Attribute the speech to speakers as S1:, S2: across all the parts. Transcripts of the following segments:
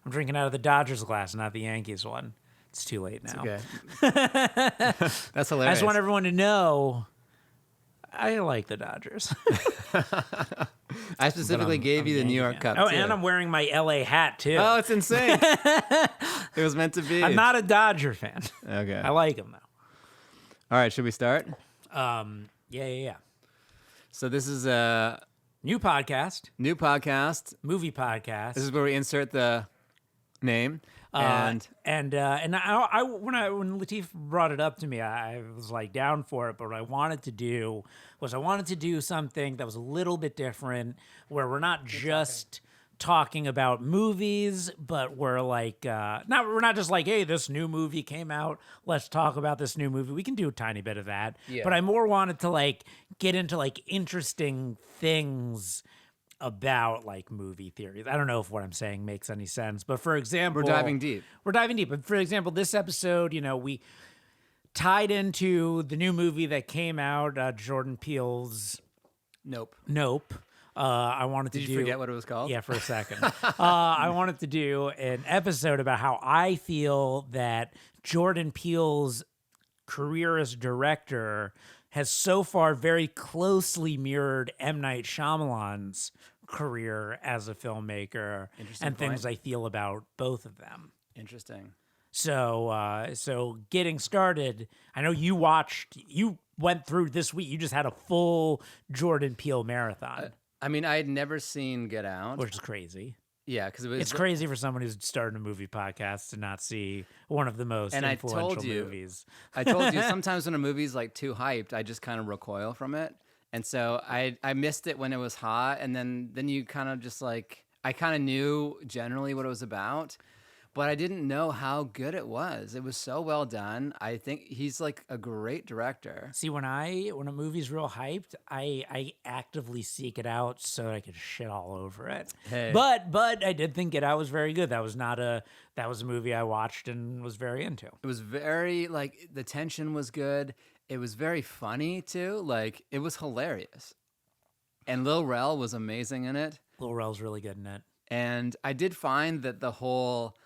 S1: I'm drinking out of the Dodgers glass, not the Yankees one. It's too late now.
S2: Okay. That's hilarious.
S1: I just want everyone to know I like the Dodgers.
S2: I specifically gave you the New York Cup,
S1: Oh,
S2: too.
S1: and I'm wearing my LA hat, too.
S2: Oh, it's insane. It was meant to be.
S1: I'm not a Dodger fan.
S2: Okay.
S1: I like them, though.
S2: All right, should we start?
S1: Yeah.
S2: So this is a
S1: New podcast,
S2: movie podcast. This is where we insert the name.
S1: And I when Latif brought it up to me, I was like down for it. But what I wanted to do was something that was a little bit different, where we're not just talking about movies, but we're like we're not just like, hey, this new movie came out, let's talk about this new movie. We can do a tiny bit of that, but I more wanted to like get into like interesting things about like movie theories. I don't know if what I'm saying makes any sense, but for example,
S2: we're diving deep.
S1: But for example, this episode, we tied into the new movie that came out, Jordan Peele's
S2: Nope.
S1: I wanted to
S2: Did you forget what it was called?
S1: Yeah, for a second. I wanted to do an episode about how I feel that Jordan Peele's career as director has so far very closely mirrored M. Night Shyamalan's career as a filmmaker, and things I feel about both of them.
S2: Interesting.
S1: So getting started, I know you went through this week, you just had a full Jordan Peele marathon.
S2: I mean, I had never seen Get Out.
S1: Which is crazy.
S2: Yeah, because
S1: it's crazy for someone who's starting a movie podcast to not see one of the most influential movies.
S2: I told you, sometimes when a movie's like too hyped, I just kind of recoil from it. And so I missed it when it was hot, and then you kind of just like, I kind of knew generally what it was about, but I didn't know how good it was. It was so well done. I think he's like a great director.
S1: See, when a movie's real hyped, I actively seek it out so that I could shit all over it.
S2: Hey.
S1: But I did think Get Out was very good. That was a movie I watched and was very into.
S2: It was very, like, the tension was good. It was very funny too. Like, it was hilarious. And Lil Rel was amazing in it.
S1: Lil Rel's really good in it.
S2: And I did find that the whole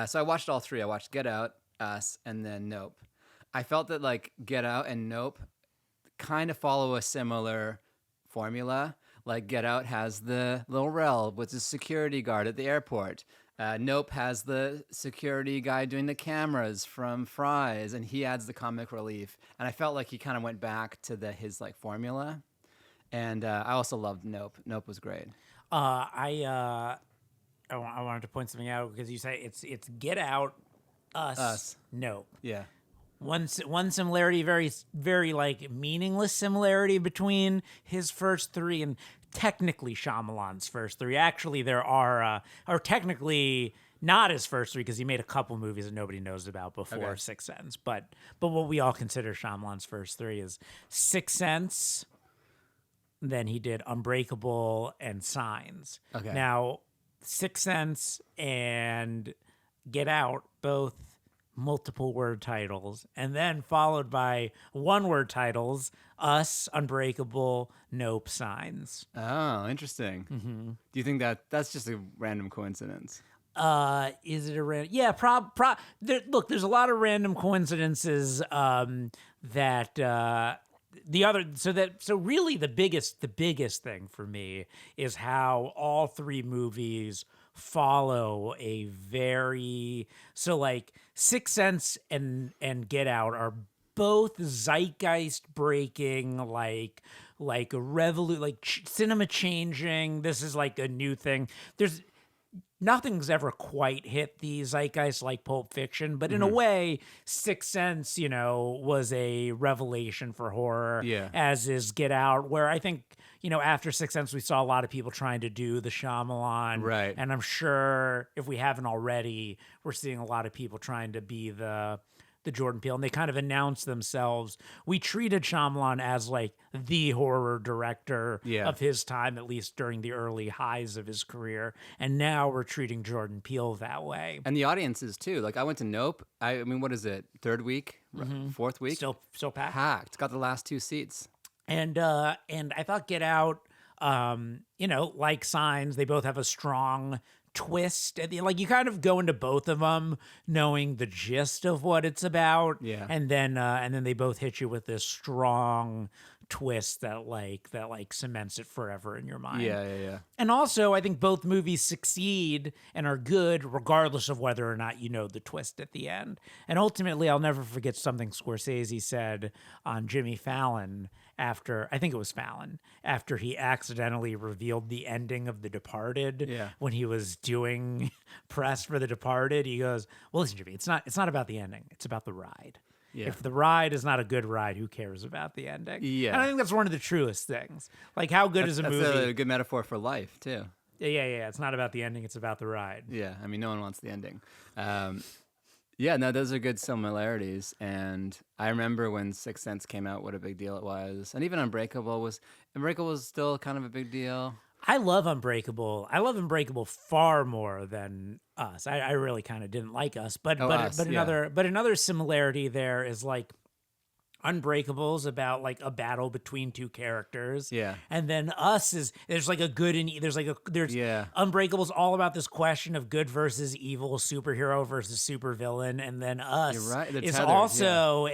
S2: so I watched all three. I watched Get Out, Us, and then Nope. I felt that like Get Out and Nope kind of follow a similar formula. Like Get Out has the Lil Rel with the security guard at the airport. Nope has the security guy doing the cameras from Fry's, and he adds the comic relief. And I felt like he kind of went back to his like formula. And I also loved Nope. Nope was great.
S1: I wanted to point something out because you say it's Get Out, Us. Nope.
S2: Yeah.
S1: One similarity, very, very like meaningless similarity between his first three and technically Shyamalan's first three. Actually, there are, or technically not his first three because he made a couple movies that nobody knows about before Sixth Sense. But what we all consider Shyamalan's first three is Sixth Sense. Then he did Unbreakable and Signs.
S2: Okay.
S1: Now, Sixth Sense and Get Out, both multiple word titles, and then followed by one word titles: Us, Unbreakable, Nope, Signs.
S2: Oh, interesting. Mm-hmm. Do you think that's just a random coincidence?
S1: Is it a random? Yeah, look, there's a lot of random coincidences that so really the biggest thing for me is how all three movies follow a very, so like Sixth Sense and Get Out are both zeitgeist breaking, like cinema changing. This is like a new thing. Nothing's ever quite hit the zeitgeist like Pulp Fiction, but in a way, Sixth Sense, was a revelation for horror, as is Get Out, where I think, after Sixth Sense, we saw a lot of people trying to do the Shyamalan.
S2: Right.
S1: And I'm sure if we haven't already, we're seeing a lot of people trying to be the Jordan Peele, and they kind of announced themselves. We treated Shaymalan as like the horror director of his time, at least during the early highs of his career. And now we're treating Jordan Peele that way.
S2: And the audiences too. Like I went to Nope. I mean, what is it? Third week? Fourth week?
S1: Still packed.
S2: Packed. Got the last two seats.
S1: And I thought Get Out, like Signs, they both have a strong twist at the, like, you kind of go into both of them knowing the gist of what it's about,
S2: Yeah.
S1: and then they both hit you with this strong twist that cements it forever in your mind.
S2: Yeah.
S1: And also, I think both movies succeed and are good regardless of whether or not you know the twist at the end. And ultimately, I'll never forget something Scorsese said on Jimmy Fallon after, I think it was Fallon, after he accidentally revealed the ending of The Departed.
S2: Yeah.
S1: When he was doing press for The Departed, he goes, "Well, listen, Jimmy, it's not about the ending. It's about the ride.
S2: Yeah.
S1: If the ride is not a good ride, who cares about the ending?"
S2: Yeah.
S1: And I think that's one of the truest things. Like, how good is a movie?
S2: That's a good metaphor for life, too.
S1: Yeah. It's not about the ending. It's about the ride.
S2: Yeah, I mean, no one wants the ending. Yeah, no, those are good similarities. And I remember when Sixth Sense came out, what a big deal it was. And even Unbreakable was still kind of a big deal.
S1: I love Unbreakable. I love Unbreakable far more than Us. I really kind of didn't like Us, but
S2: Us,
S1: another similarity there is like Unbreakable's about like a battle between two characters.
S2: Yeah.
S1: And then Us there's like a good and there's
S2: Yeah.
S1: Unbreakable's all about this question of good versus evil, superhero versus supervillain, and then Us
S2: You're right, they're
S1: is
S2: tethered,
S1: also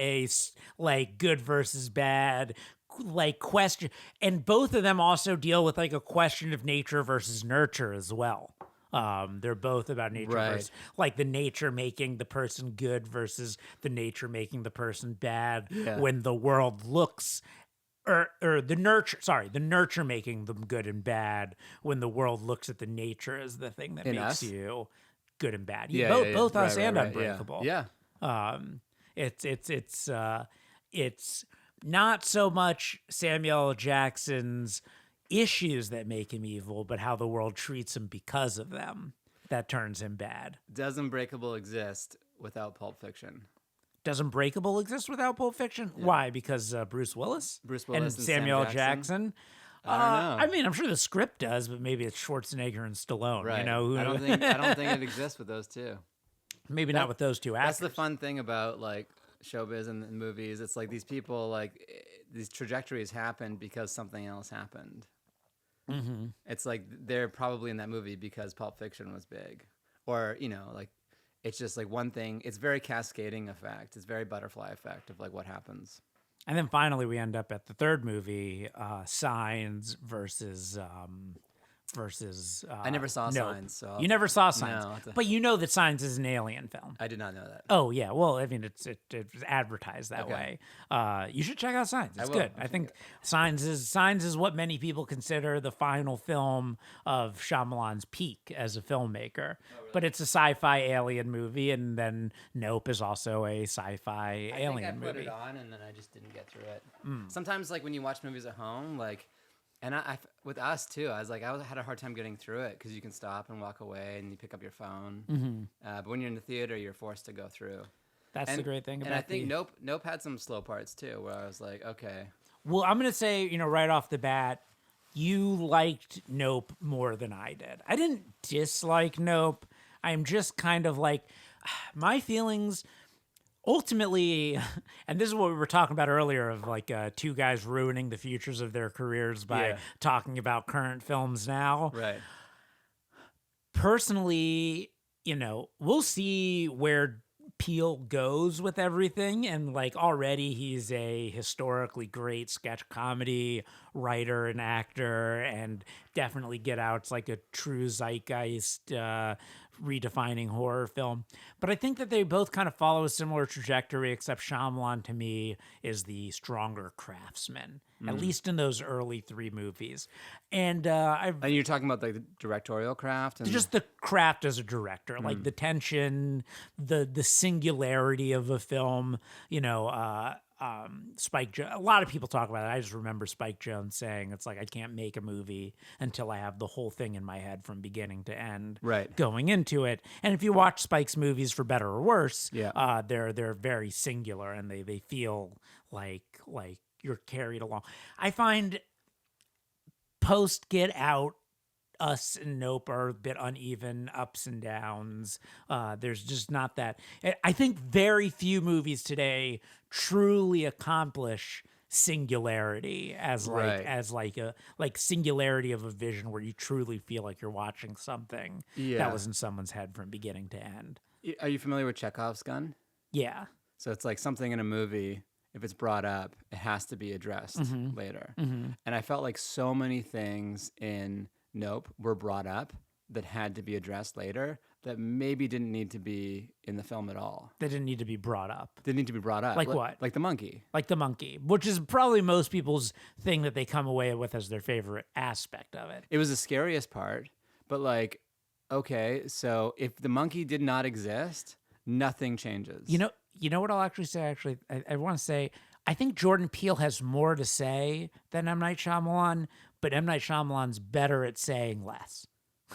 S1: like good versus bad like question, and both of them also deal with like a question of nature versus nurture as well. They're both about nature versus, like, the nature making the person good versus the nature making the person bad.
S2: Yeah.
S1: When the world looks, or the nurture making them good and bad when the world looks at the nature as the thing that
S2: In
S1: makes
S2: Us?
S1: you good and bad.
S2: Both
S1: Us and
S2: right,
S1: Unbreakable.
S2: Yeah.
S1: It's not so much Samuel L. Jackson's issues that make him evil, but how the world treats him because of them that turns him bad.
S2: Does Unbreakable exist without Pulp Fiction?
S1: Does Unbreakable exist without Pulp Fiction? Yeah. Why? Because Bruce Willis
S2: and
S1: Samuel L. Jackson?
S2: I don't know.
S1: I mean, I'm sure the script does, but maybe it's Schwarzenegger and Stallone.
S2: Right.
S1: You know,
S2: I don't think it exists with those two.
S1: Maybe not with those two actors.
S2: That's the fun thing about like showbiz and movies. It's like these people, like these trajectories happened because something else happened.
S1: Mm-hmm.
S2: It's like they're probably in that movie because Pulp Fiction was big, or like it's just like one thing. It's very cascading effect. It's very butterfly effect of like what happens.
S1: And then finally we end up at the third movie, Signs versus
S2: I never saw
S1: Nope.
S2: Signs. So
S1: you never saw Signs,
S2: No,
S1: but you know that Signs is an alien film.
S2: I did not know that.
S1: Oh yeah, well, I mean, it's advertised that way. You should check out Signs. It's good. I think Signs is what many people consider the final film of Shyamalan's peak as a filmmaker. Oh, really? But it's a sci-fi alien movie, and then Nope is also a sci-fi alien movie.
S2: I put it on, and then I just didn't get through it. Sometimes, like when you watch movies at home, like. And I with Us too, I had a hard time getting through it because you can stop and walk away and you pick up your phone.
S1: Mm-hmm.
S2: But when you're in the theater, you're forced to go through.
S1: That's the great thing about it.
S2: And I think Nope had some slow parts too, where I was like, okay.
S1: Well, I'm gonna say, right off the bat, you liked Nope more than I did. I didn't dislike Nope. I'm just kind of like, my feelings. Ultimately, and this is what we were talking about earlier of like two guys ruining the futures of their careers by talking about current films now.
S2: Right.
S1: Personally, we'll see where Peele goes with everything. And like already he's a historically great sketch comedy writer and actor, and definitely Get Out's like a true zeitgeist redefining horror film. But I think that they both kind of follow a similar trajectory, except Shyamalan to me is the stronger craftsman, at least in those early three movies. And
S2: and you're talking about like the directorial craft, and
S1: just the craft as a director, like the tension, the singularity of a film. Spike Jones, a lot of people talk about it. I just remember Spike Jones saying it's like I can't make a movie until I have the whole thing in my head from beginning to end,
S2: right,
S1: going into it. And if you watch Spike's movies, for better or worse, they're very singular, and they feel like you're carried along. I find post Get Out, Us and Nope are a bit uneven, ups and downs. There's just not that. I think very few movies today truly accomplish singularity as
S2: Right.
S1: a singularity of a vision where you truly feel like you're watching something
S2: Yeah.
S1: that was in someone's head from beginning to end.
S2: Are you familiar with Chekhov's gun?
S1: Yeah.
S2: So it's like something in a movie, if it's brought up, it has to be addressed later. And I felt like so many things in Nope were brought up that had to be addressed later that maybe didn't need to be in the film at all.
S1: They didn't need to be brought up.
S2: Didn't need to be brought up.
S1: Like what?
S2: Like the monkey.
S1: Like the monkey, which is probably most people's thing that they come away with as their favorite aspect of it.
S2: It was the scariest part, but like, okay, so if the monkey did not exist, nothing changes.
S1: You know what I'll actually say? Actually, I want to say I think Jordan Peele has more to say than M. Night Shyamalan, but M. Night Shyamalan's better at saying less.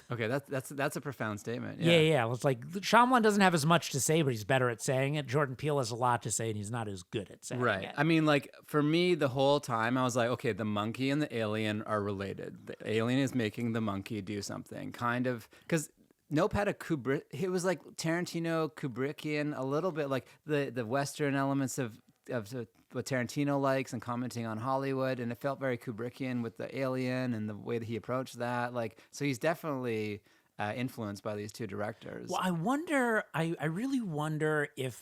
S2: Okay, that's a profound statement.
S1: Yeah. It's like Shyamalan doesn't have as much to say, but he's better at saying it. Jordan Peele has a lot to say, and he's not as good at saying
S2: Right.
S1: it.
S2: I mean, like, for me, the whole time, I was like, okay, the monkey and the alien are related. The alien is making the monkey do something, kind of, because Nope had a Kubrick. It was like Tarantino, Kubrickian, a little bit like the Western elements of what Tarantino likes and commenting on Hollywood, and it felt very Kubrickian with the alien and the way that he approached that. Like, so he's definitely influenced by these two directors.
S1: Well, I wonder. I really wonder if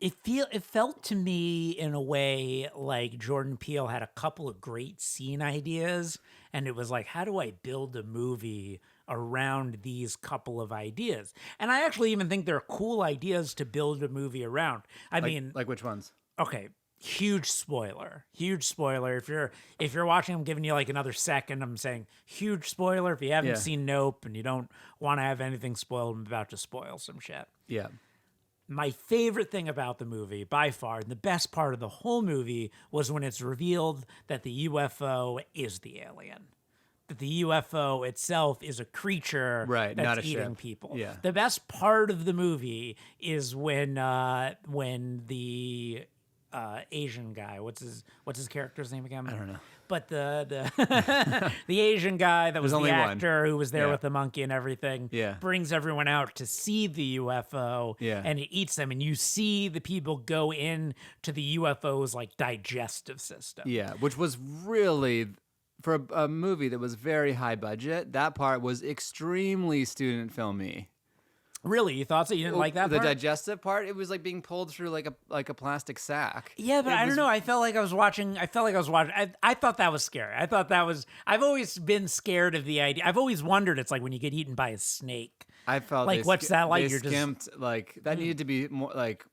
S1: it felt to me in a way like Jordan Peele had a couple of great scene ideas, and it was like, how do I build a movie around these couple of ideas? And I actually even think they're cool ideas to build a movie around. I mean,
S2: like which ones?
S1: okay, huge spoiler. If you're watching, I'm giving you like another second. I'm saying huge spoiler. If you haven't seen Nope and you don't want to have anything spoiled, I'm about to spoil some shit.
S2: Yeah.
S1: My favorite thing about the movie, by far, and the best part of the whole movie, was when it's revealed that the UFO is the alien. That the UFO itself is a creature
S2: Right,
S1: that's
S2: not a
S1: eating
S2: ship.
S1: people.
S2: Yeah.
S1: The best part of the movie is when the Asian guy, what's his character's name again?
S2: I don't know.
S1: But the the Asian guy that was the
S2: only one.
S1: actor who was there
S2: Yeah.
S1: with the monkey and everything,
S2: Yeah.
S1: brings everyone out to see the UFO,
S2: Yeah.
S1: and it eats them, and you see the people go in to the UFO's like digestive system.
S2: Yeah, which was really, for a movie that was very high budget, that part was extremely student filmy.
S1: Really, you thought so? You didn't like that
S2: The
S1: part?
S2: digestive part, it was like being pulled through like a plastic sack.
S1: Yeah, but I don't know. I felt like I was watching. I thought that was scary. I've always been scared of the idea. I've always wondered. It's like when you get eaten by a snake.
S2: I felt
S1: Like, what's that like?
S2: They
S1: You're just-
S2: skimped like that needed to be more like.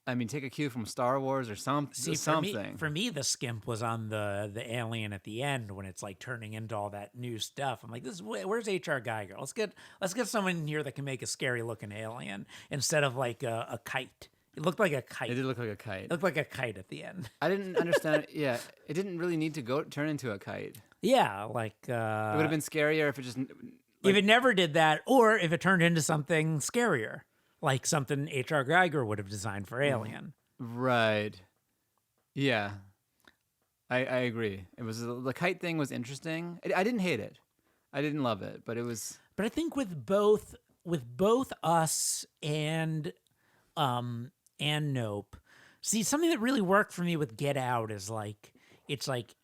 S2: I mean, take a cue from Star Wars or something.
S1: See, for me, the skimp was on the alien at the end when it's like turning into all that new stuff. I'm like, where's H.R. Geiger? Let's get someone in here that can make a scary looking alien instead of like a kite. It looked like a kite.
S2: It did look like a kite.
S1: It looked like a kite at the end.
S2: I didn't understand. Yeah, it didn't really need to turn into a kite.
S1: Yeah, like
S2: It would have been scarier if it just.
S1: if it never did that, or if it turned into something scarier, like something H.R. Geiger would have designed for Alien.
S2: Right. Yeah. I agree. It was the kite thing was interesting. I didn't hate it. I didn't love it, but it was.
S1: But I think with both Us and Nope, see, something that really worked for me with Get Out is like, it's like,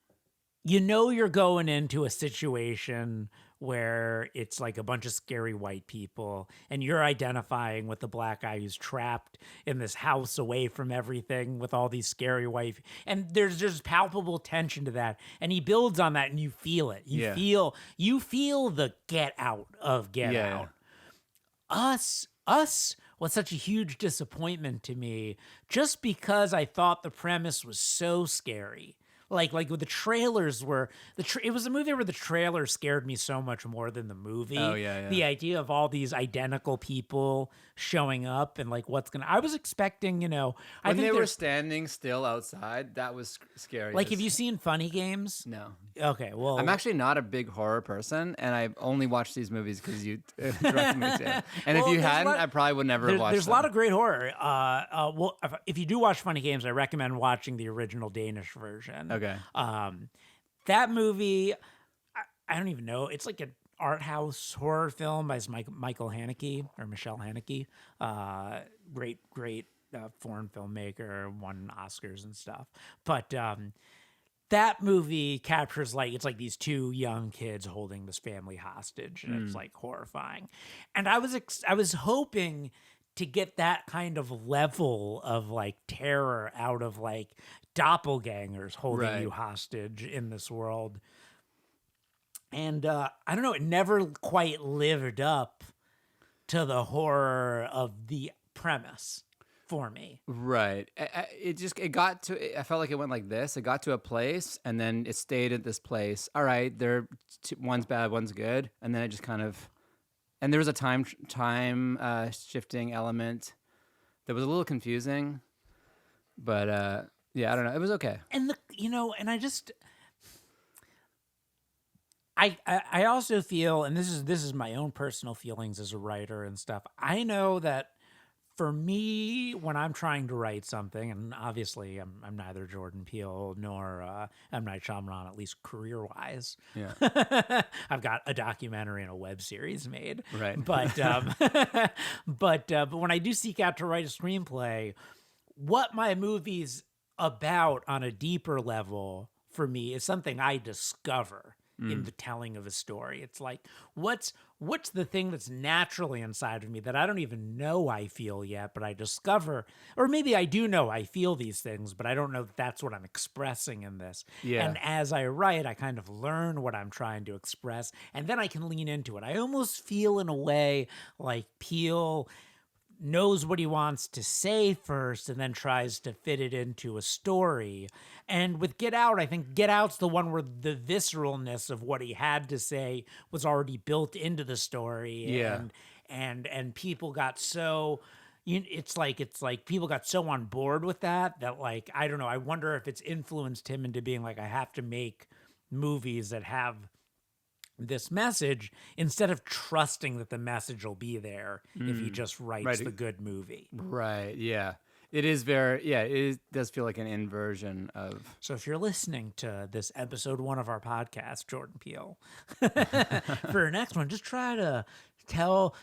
S1: you're going into a situation where it's like a bunch of scary white people and you're identifying with the black guy who's trapped in this house away from everything with all these scary white, and there's just palpable tension to that, and he builds on that and you feel it. You feel the Get Out of Get Out. Us was such a huge disappointment to me just because I thought the premise was so scary. Like with the trailers it was a movie where the trailer scared me so much more than the movie.
S2: Oh, yeah.
S1: The idea of all these identical people showing up and like I was expecting, I
S2: When
S1: think
S2: they were
S1: there's,
S2: standing still outside, that was scary.
S1: like, have you seen Funny Games?
S2: No.
S1: Okay, well,
S2: I'm actually not a big horror person, and I only watched these movies because you directed me to. And
S1: Well,
S2: if you
S1: there's a
S2: hadn't,
S1: lot-
S2: I probably would never have watched
S1: There's a
S2: them.
S1: lot of great horror. Well, if you do watch Funny Games, I recommend watching the original Danish version.
S2: Okay.
S1: That movie, I don't even know. It's like an art house horror film by Michael Haneke or Michelle Haneke. Great foreign filmmaker, won Oscars and stuff. But that movie captures it's like these two young kids holding this family hostage, and it's like horrifying. And I was hoping to get that kind of level of like terror out of like doppelgangers holding you hostage in this world. And I don't know, it never quite lived up to the horror of the premise for me.
S2: Right. It got to. I felt like it went like this. It got to a place, and then it stayed at this place. All right, one's bad, one's good, and then it just kind of. And there was a time shifting element that was a little confusing, but yeah, I don't know. It was okay.
S1: And and I also feel, and this is my own personal feelings as a writer and stuff. I know that for me, when I'm trying to write something, and obviously I'm neither Jordan Peele nor M. Night Shyamalan, at least career-wise.
S2: Yeah.
S1: I've got a documentary and a web series made.
S2: Right.
S1: But but when I do seek out to write a screenplay, what my movie's about on a deeper level for me is something I discover in the telling of a story. It's like, what's the thing that's naturally inside of me that I don't even know I feel yet, but I discover, or maybe I do know I feel these things, but I don't know that that's what I'm expressing in this.
S2: Yeah.
S1: And as I write, I kind of learn what I'm trying to express, and then I can lean into it. I almost feel in a way like Peele knows what he wants to say first and then tries to fit it into a story. And with Get Out, I think Get Out's the one where the visceralness of what he had to say was already built into the story.
S2: Yeah.
S1: And people got so it's like people got so on board with that like, I don't know, I wonder if it's influenced him into being like, I have to make movies that have this message instead of trusting that the message will be there if he just writes the good movie.
S2: Right. Yeah. It is does feel like an inversion of.
S1: So if you're listening to this episode 1 of our podcast, Jordan Peele, for our next one, just try to tell,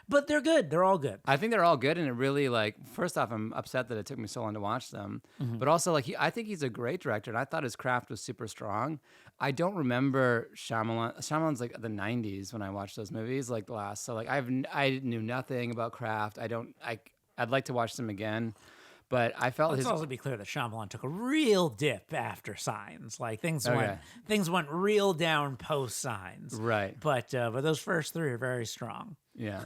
S1: but they're good. They're all good.
S2: I think they're all good, and it really, like, first off, I'm upset that it took me so long to watch them, but also, like, I think he's a great director, and I thought his craft was super strong. I don't remember Shayamalan. Shyamalan's like the 90s when I watched those movies, like the last. So like I knew nothing about craft. I'd like to watch them again, but I felt
S1: Let's also be clear that Shayamalan took a real dip after Signs. Like things went real down post Signs.
S2: Right.
S1: But those first 3 are very strong.
S2: Yeah.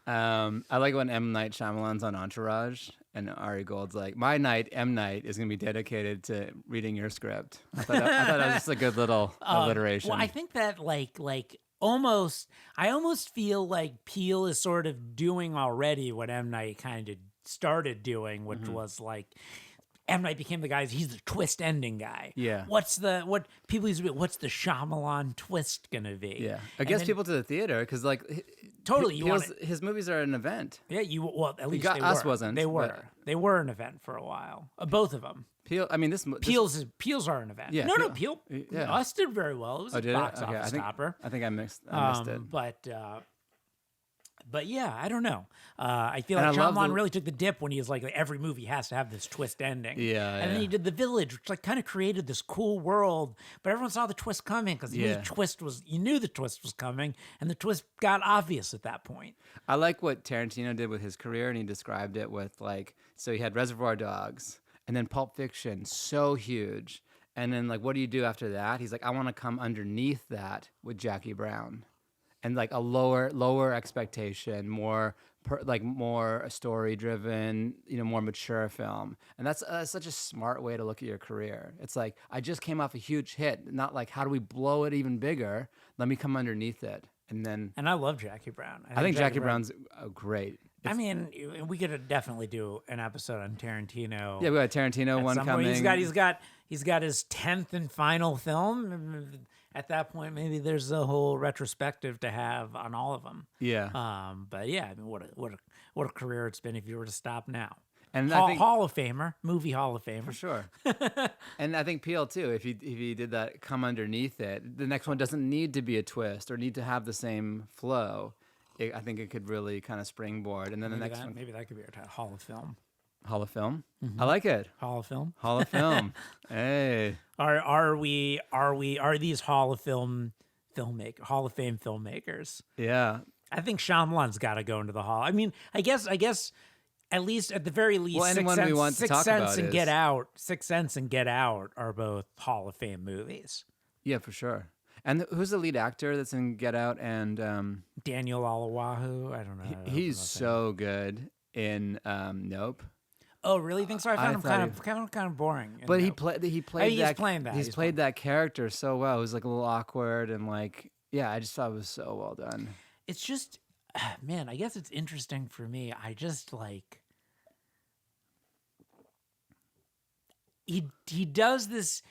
S2: I like when M. Night Shyamalan's on Entourage, and Ari Gold's like, my night, M. Night, is going to be dedicated to reading your script. I thought that was just a good little alliteration.
S1: Well, I think that I almost feel like Peele is sort of doing already what M. Night kind of started doing, which was like, M. Night became the guy, he's the twist ending guy.
S2: Yeah.
S1: What's the Shyamalan twist going to be?
S2: Yeah. I guess people to the theater, because like,
S1: totally,
S2: his movies are an event.
S1: Yeah, at least
S2: got
S1: they
S2: Us
S1: were.
S2: wasn't,
S1: They were.
S2: but-
S1: They were an event for a while. Both of them.
S2: Peele, I mean, this
S1: Peel's are an event.
S2: Yeah,
S1: No,
S2: Peele.
S1: Peele.
S2: Yeah.
S1: Us did very well. It was a
S2: did
S1: box
S2: it? Okay,
S1: office topper.
S2: I think I missed it.
S1: But yeah, I don't know. I feel
S2: And
S1: like
S2: I love
S1: Shyamalan really took the dip when he was like every movie has to have this twist ending.
S2: Yeah,
S1: and then he did The Village, which like kind of created this cool world, but everyone saw the twist coming because you knew the twist was coming, and the twist got obvious at that point.
S2: I like what Tarantino did with his career, and he described it with like, so he had Reservoir Dogs, and then Pulp Fiction, so huge, and then like, what do you do after that? He's like, I want to come underneath that with Jackie Brown. And like a lower expectation, more story driven, more mature film, and that's such a smart way to look at your career. It's like, I just came off a huge hit, not like, how do we blow it even bigger? Let me come underneath it, and
S1: I love Jackie Brown.
S2: I think Jackie Brown's great.
S1: I mean, we could definitely do an episode on Tarantino.
S2: Yeah, we got Tarantino one coming.
S1: He's got his 10th and final film. At that point, maybe there's a whole retrospective to have on all of them.
S2: Yeah.
S1: But yeah, I mean, what a career it's been if you were to stop now.
S2: And
S1: I
S2: I
S1: think Hall of Famer, movie Hall of Famer
S2: for sure. And I think Peele too. If he did that, come underneath it, the next one doesn't need to be a twist or need to have the same flow. I think it could really kind of springboard. And then the next one,
S1: maybe that could be our title, Hall of Film.
S2: Hall of Film. I like it.
S1: Hall of Film.
S2: Hall of Film. Hey.
S1: Are these Hall of Fame filmmakers?
S2: Yeah.
S1: I think Shyamalan's got to go into the Hall. I mean, I guess at least at the very least,
S2: Well, anyone we want to talk about
S1: and
S2: is-
S1: Get Out, Sixth Sense and Get Out are both Hall of Fame movies.
S2: Yeah, for sure. And who's the lead actor that's in Get Out? And
S1: Daniel Alawahu, I don't know.
S2: he's so good in Nope.
S1: Oh, really? Think so? I found him
S2: thought
S1: kind of boring.
S2: But he
S1: Nope.
S2: played
S1: He's
S2: that.
S1: playing that.
S2: He's
S1: He's
S2: played that character so well. It was like a little awkward and like, yeah, I just thought it was so well done.
S1: It's just, man, I guess it's interesting for me. I just like, he does this.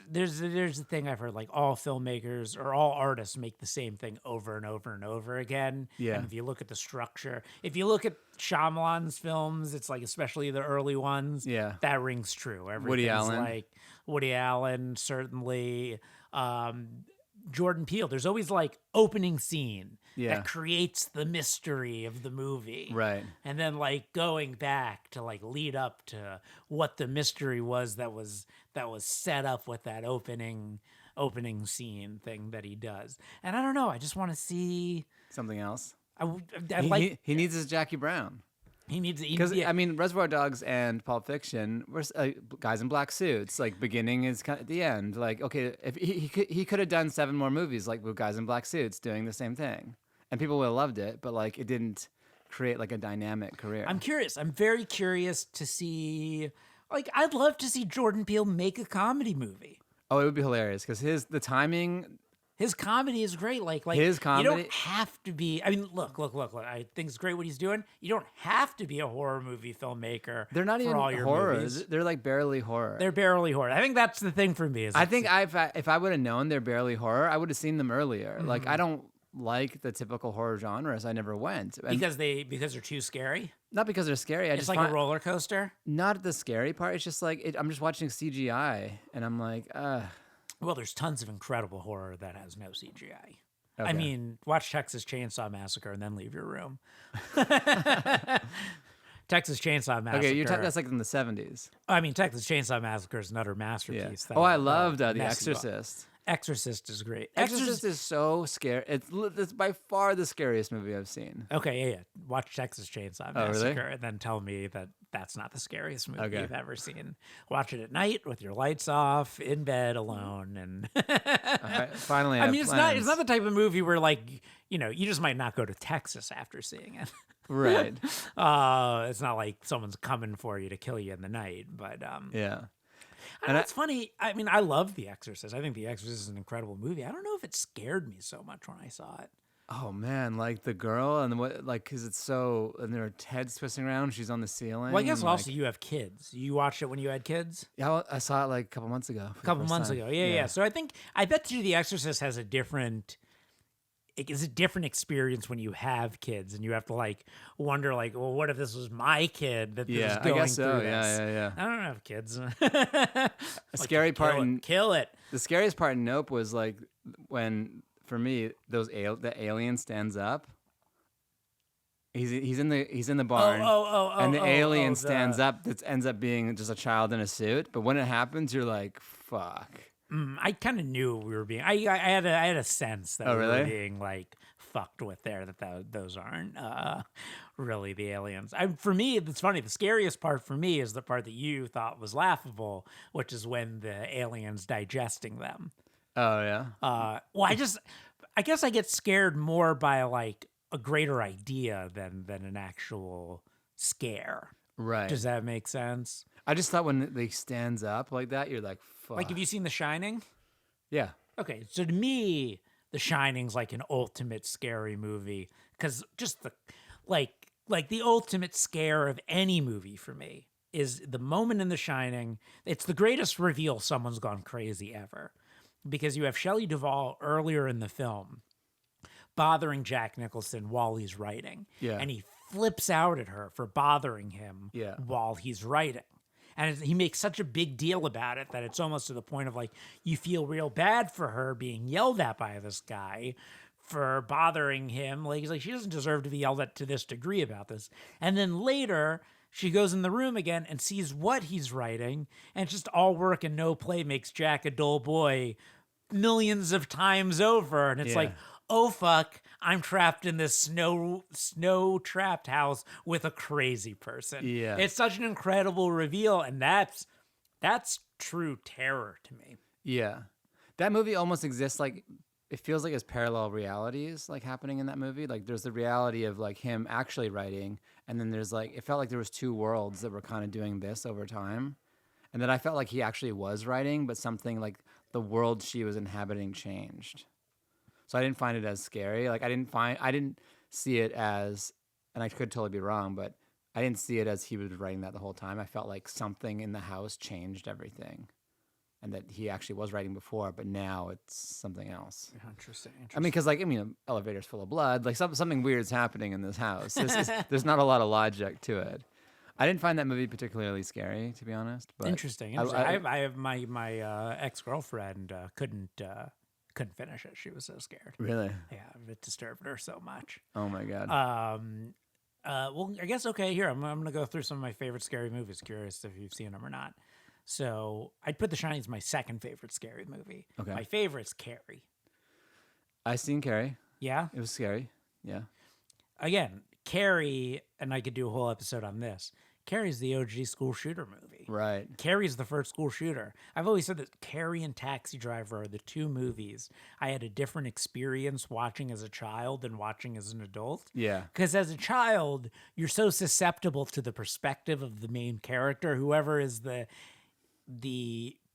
S1: There's a thing I've heard, like all filmmakers or all artists make the same thing over and over and over again.
S2: Yeah.
S1: And if you look at the structure, if you look at Shyamalan's films, it's like, especially the early ones,
S2: Yeah.
S1: that rings true. Everything's
S2: Woody Allen.
S1: like Woody Allen, certainly. Jordan Peele, there's always like opening scene
S2: Yeah.
S1: that creates the mystery of the movie.
S2: Right.
S1: And then like going back to like lead up to what the mystery was that was set up with that opening scene thing that he does. And I don't know, I just want to see
S2: Something else.
S1: he
S2: He needs his Jackie Brown.
S1: needs
S2: Because
S1: yeah.
S2: I mean, Reservoir Dogs and Pulp Fiction were guys in black suits. Like beginning is kind of the end. Like okay, if he could have done 7 more movies like with guys in black suits doing the same thing, and people would have loved it. But like it didn't create like a dynamic career.
S1: I'm curious. I'm very curious to see, like, I'd love to see Jordan Peele make a comedy movie.
S2: Oh, it would be hilarious because the timing.
S1: His comedy is great. Like
S2: His
S1: You
S2: comedy-
S1: don't have to be. I mean, look. I think it's great what he's doing. You don't have to be a horror movie filmmaker.
S2: They're not
S1: for
S2: even
S1: all your
S2: horror.
S1: movies.
S2: They're like barely horror.
S1: They're barely horror. I think that's the thing for me. Is
S2: I think if I would have known they're barely horror, I would have seen them earlier. Like I don't like the typical horror genres. I never went. And
S1: because they're too scary.
S2: not because they're scary. I
S1: It's
S2: just
S1: like
S2: find,
S1: a roller coaster.
S2: not the scary part. It's just like I'm just watching CGI, and I'm like,
S1: Well, there's tons of incredible horror that has no CGI. I
S2: Okay.
S1: mean, watch Texas Chainsaw Massacre and then leave your room. Texas Chainsaw Massacre.
S2: okay, that's like in the 70s.
S1: I mean, Texas Chainsaw Massacre is another
S2: Yeah.
S1: masterpiece.
S2: Oh, I loved The
S1: messy book.
S2: Exorcist.
S1: Exorcist is great.
S2: Exorcist is so scary. It's by far the scariest movie I've seen.
S1: Okay, yeah. Watch Texas Chainsaw
S2: Oh, really?
S1: Massacre and then tell me that that's not the scariest movie
S2: Okay.
S1: you've ever seen. Watch it at night with your lights off, in bed alone, and
S2: All right, finally,
S1: I
S2: have
S1: mean, it's
S2: plans.
S1: not the type of movie where like you just might not go to Texas after seeing it.
S2: right.
S1: It's not like someone's coming for you to kill you in the night, but
S2: Yeah.
S1: I know, it's funny. I mean, I love The Exorcist. I think The Exorcist is an incredible movie. I don't know if it scared me so much when I saw it.
S2: Oh man, like the girl and what, like, cause it's so, and their heads twisting around. She's on the ceiling.
S1: Well, I guess
S2: and,
S1: also
S2: like,
S1: you have kids. You watched it when you had kids?
S2: yeah, I saw it like a couple months ago.
S1: A couple months ago. Yeah. So I bet you The Exorcist has a different experience when you have kids and you have to like wonder like, well, what if this was my kid that
S2: Yeah,
S1: was
S2: I
S1: going
S2: guess so.
S1: through this?
S2: Yeah.
S1: I don't have kids.
S2: A scary part
S1: Kill it.
S2: the scariest part in Nope was like when, for me, the alien stands up. He's in the barn. And the alien stands up. That ends up being just a child in a suit. But when it happens, you're like, fuck.
S1: I kind of knew we were being. I had a sense that
S2: Oh,
S1: we
S2: really?
S1: were being like fucked with there. Those aren't really the aliens. For me, it's funny. The scariest part for me is the part that you thought was laughable, which is when the aliens digesting them.
S2: Oh yeah.
S1: Well, I guess I get scared more by like a greater idea than an actual scare.
S2: Right.
S1: Does that make sense?
S2: I just thought when they stands up like that, you're like, fuck.
S1: Like, have you seen The Shining?
S2: Yeah.
S1: Okay, so to me, The Shining's like an ultimate scary movie because just the like the ultimate scare of any movie for me is the moment in The Shining. It's the greatest reveal someone's gone crazy ever because you have Shelley Duvall earlier in the film bothering Jack Nicholson while he's writing,
S2: Yeah.
S1: and he flips out at her for bothering him
S2: Yeah.
S1: while he's writing. And he makes such a big deal about it that it's almost to the point of like, you feel real bad for her being yelled at by this guy for bothering him. Like, he's like, she doesn't deserve to be yelled at to this degree about this. And then later, she goes in the room again and sees what he's writing, and it's just all work and no play makes Jack a dull boy millions of times over. And it's like, oh fuck, I'm trapped in this snow trapped house with a crazy person.
S2: Yeah.
S1: It's such an incredible reveal, and that's true terror to me.
S2: Yeah. That movie almost exists like, it feels like it's parallel realities like happening in that movie. Like there's the reality of like him actually writing, and then there's like, it felt like there was two worlds that were kind of doing this over time. And then I felt like he actually was writing, but something like the world she was inhabiting changed. So I didn't find it as scary. Like I didn't see it as, and I could totally be wrong, but I didn't see it as he was writing that the whole time. I felt like something in the house changed everything. And that he actually was writing before, but now it's something else.
S1: Interesting.
S2: I mean, because elevator's full of blood. Like something weird's happening in this house. There's not a lot of logic to it. I didn't find that movie particularly scary, to be honest. But
S1: Interesting. I have my ex-girlfriend couldn't finish it. She was so scared.
S2: Really?
S1: Yeah, it disturbed her so much.
S2: Oh my god.
S1: Well, I guess here I'm gonna go through some of my favorite scary movies. Curious if you've seen them or not. So I'd put The Shining as my second favorite scary movie.
S2: Okay.
S1: My favorite's Carrie.
S2: I seen Carrie.
S1: Yeah.
S2: It was scary. Yeah.
S1: Again, Carrie, and I could do a whole episode on this. Carrie's the OG school shooter movie.
S2: Right.
S1: Carrie's the first school shooter. I've always said that Carrie and Taxi Driver are the two movies I had a different experience watching as a child than watching as an adult.
S2: Yeah.
S1: Because as a child, you're so susceptible to the perspective of the main character, whoever is the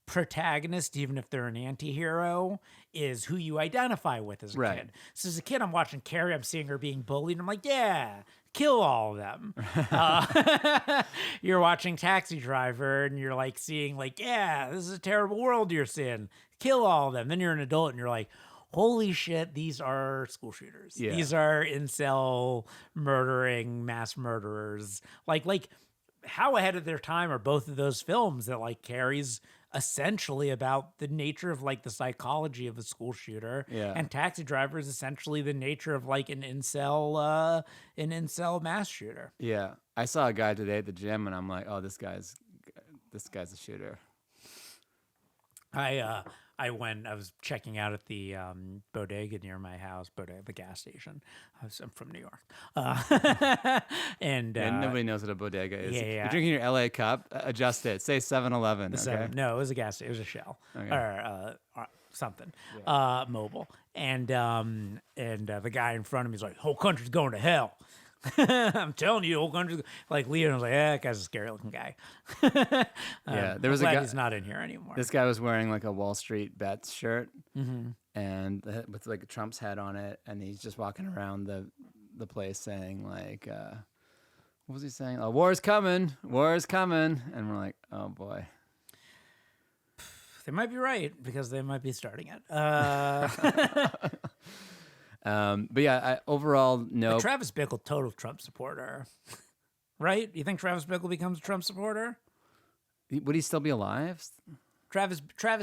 S1: protagonist, even if they're an anti-hero, is who you identify with as a kid. So as a kid, I'm watching Carrie, I'm seeing her being bullied, and I'm like, yeah, kill all of them. You're watching Taxi Driver, and you're like seeing like, yeah, this is a terrible world you're seeing. Kill all of them. Then you're an adult, and you're like, holy shit, these are school shooters.
S2: Yeah.
S1: These are incel murdering mass murderers. Like how ahead of their time are both of those films that like Carrie's essentially about the nature of like the psychology of a school shooter, and Taxi Driver is essentially the nature of like an incel mass shooter.
S2: Yeah. I saw a guy today at the gym, and I'm like, oh, this guy's a shooter.
S1: I was checking out at the bodega near my house, the gas station. I'm from New York. And
S2: nobody knows what a bodega is.
S1: Yeah.
S2: You're drinking your LA cup, adjust it. Say 7-Eleven. Okay?
S1: No, it was a gas station. It was a Shell.
S2: Okay.
S1: Or something. Mobile. And the guy in front of me is like, whole country's going to hell. I'm telling you, whole country's like Leon was like, that guy's a scary looking guy.
S2: There was a guy.
S1: He's not in here anymore.
S2: This guy was wearing like a Wall Street Bets shirt, and with like Trump's head on it, and he's just walking around the place saying like, what was he saying? Oh, war's coming, and we're like, oh boy.
S1: They might be right because they might be starting it.
S2: But yeah, overall, no.
S1: Travis Bickle, total Trump supporter, right? You think Travis Bickle becomes a Trump supporter?
S2: Would he still be alive?
S1: Travis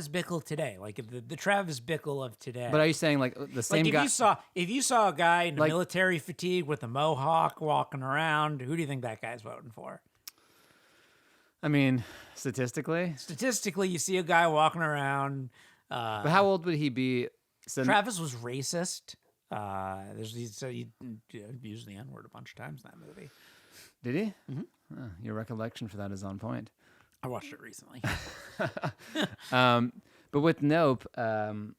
S1: Bickle today, like the Travis Bickle of today.
S2: But are you saying like the same guy?
S1: If you saw a guy in military fatigue with a mohawk walking around, who do you think that guy's voting for?
S2: I mean, statistically,
S1: you see a guy walking around.
S2: But how old would he be?
S1: Travis was racist. He used the N-word a bunch of times in that movie.
S2: Did he? Mm-hmm. Oh, your recollection for that is on point.
S1: I watched it recently.
S2: But with Nope, the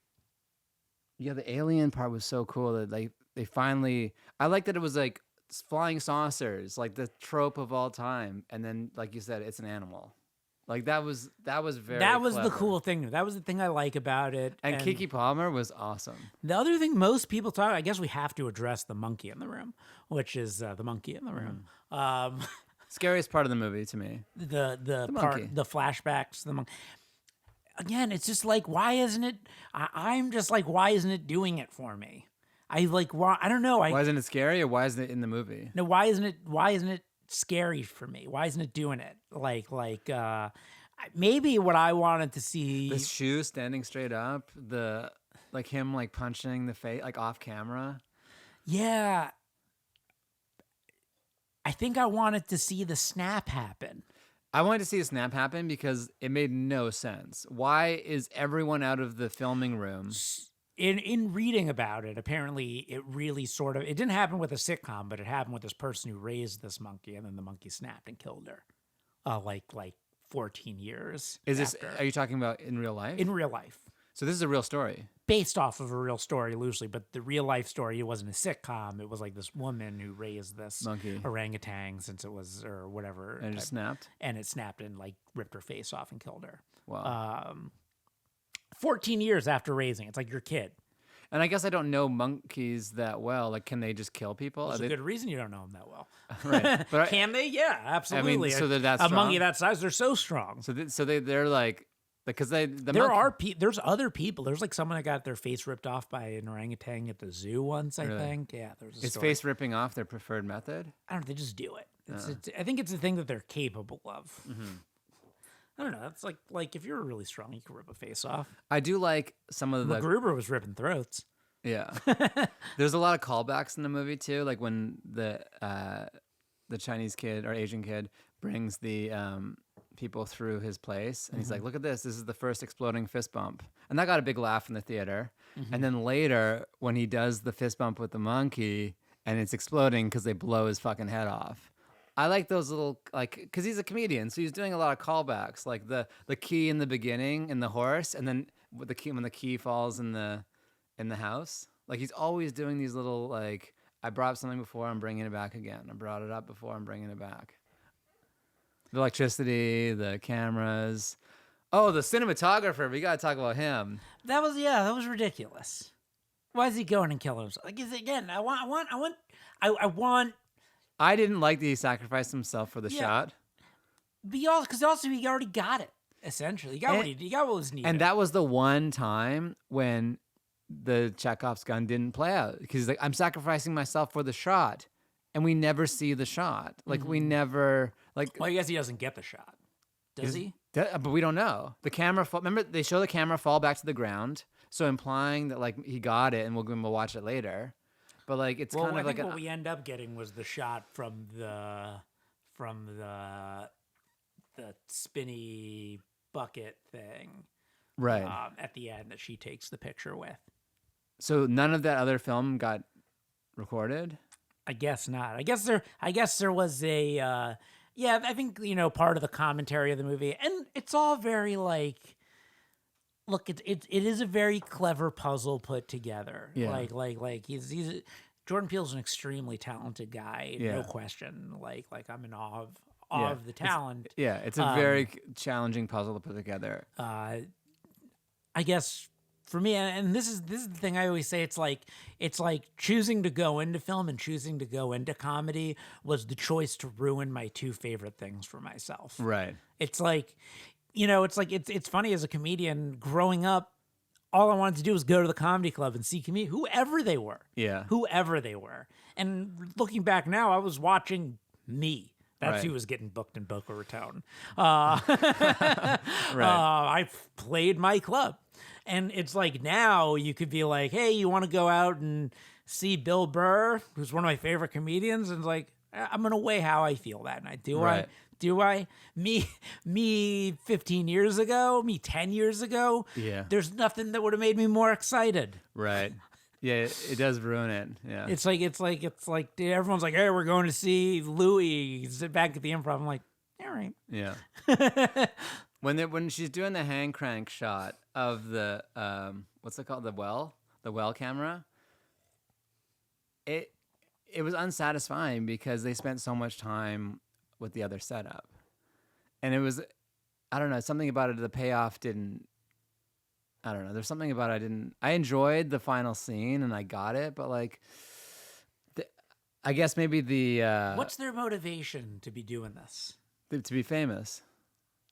S2: alien part was so cool that they finally. I like that it was like flying saucers, like the trope of all time, and then like you said, it's an animal. Like that was very.
S1: That was
S2: clever.
S1: the cool thing. That was the thing I like about it.
S2: And Keke Palmer was awesome.
S1: The other thing most people talk, I guess we have to address the monkey in the room, which is the monkey in the room.
S2: Scariest part of the movie to me.
S1: The
S2: monkey.
S1: The flashbacks, the monkey. Again, it's just like, why isn't it? I'm just like, why isn't it doing it for me? I don't know.
S2: Why isn't it scary, or why isn't it in the movie?
S1: No, why isn't it scary for me? Why isn't it doing it? Maybe what I wanted to see,
S2: The shoe standing straight up, the like him like punching the face like off camera.
S1: Yeah. I think I wanted to see the snap happen.
S2: I wanted to see a snap happen because it made no sense. Why is everyone out of the filming room?
S1: In reading about it, apparently it really sort of, it didn't happen with a sitcom, but it happened with this person who raised this monkey, and then the monkey snapped and killed her. Like 14 years.
S2: Is this?
S1: after.
S2: Are you talking about in real life?
S1: In real life?
S2: So this is a real story.
S1: Based off of a real story loosely, but the real life story, it wasn't a sitcom. It was like this woman who raised this
S2: Monkey.
S1: orangutan since it was, or whatever.
S2: And it just snapped.
S1: And it snapped and like ripped her face off and killed her.
S2: Wow.
S1: 14 years after raising, it's like your kid.
S2: And I guess I don't know monkeys that well. Like, can they just kill people?
S1: There's a good reason you don't know them that well.
S2: Right. But
S1: Can they? Yeah, absolutely.
S2: so they're that
S1: a
S2: strong?
S1: monkey that size, they're so strong.
S2: They're like, because
S1: There's other people. There's like someone that got their face ripped off by an orangutan at the zoo once, I think. Yeah, there was a
S2: Is
S1: story.
S2: face ripping off their preferred method?
S1: I don't know. They just do it. I think it's a thing that they're capable of.
S2: Mm-hmm.
S1: I don't know. That's like if you're really strong, you can rip a face off.
S2: I do like some of the
S1: MacGruber was ripping throats.
S2: Yeah. There's a lot of callbacks in the movie too, like when the Chinese kid or Asian kid brings the people through his place and he's like, look at this is the first exploding fist bump, and that got a big laugh in the theater. And then later when he does the fist bump with the monkey and it's exploding because they blow his fucking head off, I like those little, like, because he's a comedian, so he's doing a lot of callbacks, like the key in the beginning and the horse, and then with the key when the key falls in the house. Like, he's always doing these little, like, I brought up something before, I'm bringing it back again. I brought it up before, I'm bringing it back. The electricity, the cameras. Oh, the cinematographer. We got to talk about him.
S1: That was ridiculous. Why is he going and killing himself? Like, again, I want.
S2: I didn't like that he sacrificed himself for the shot.
S1: Because also he already got it. Essentially, he got what was needed.
S2: And that was the one time when the Chekhov's gun didn't play out, because he's like, I'm sacrificing myself for the shot, and we never see the shot. Like we never like.
S1: Well, I guess he doesn't get the shot, does he?
S2: But we don't know. The camera. Remember, they show the camera fall back to the ground, so implying that like he got it, and we'll watch it later. But like it's kind of like
S1: what we end up getting was the shot from the spinny bucket thing,
S2: right
S1: at the end that she takes the picture with.
S2: So none of that other film got recorded?
S1: I guess not. I guess there was a I think part of the commentary of the movie, and it's all very like, look, it is a very clever puzzle put together.
S2: Yeah.
S1: Like he's Jordan Peele's an extremely talented guy, no question. Like I'm in awe of the talent.
S2: It's a very challenging puzzle to put together.
S1: I guess for me, and this is the thing I always say, it's like choosing to go into film and choosing to go into comedy was the choice to ruin my two favorite things for myself.
S2: Right.
S1: It's like, it's funny as a comedian growing up, all I wanted to do was go to the comedy club and see whoever they were.
S2: Yeah.
S1: Whoever they were. And looking back now, I was watching me. That's
S2: right.
S1: who was getting booked in Boca Raton.
S2: Right.
S1: I played my club. And it's like now you could be like, hey, you want to go out and see Bill Burr, who's one of my favorite comedians? And it's like, I'm going to weigh how I feel that night. Do I? Me 15 yeyears ago, me 10 years ago, there's nothing that would have made me more excited.
S2: Right. Yeah, it does ruin it. Yeah.
S1: It's like dude, everyone's like, hey, we're going to see Louis back at the Improv. I'm like, all right.
S2: Yeah. When she's doing the hand crank shot of the what's it called, the well camera, it was unsatisfying because they spent so much time with the other setup, and it was, I don't know, something about it, the payoff didn't, I don't know, there's something about it I enjoyed the final scene and I got it, but like I guess maybe
S1: what's their motivation to be doing this?
S2: To be famous.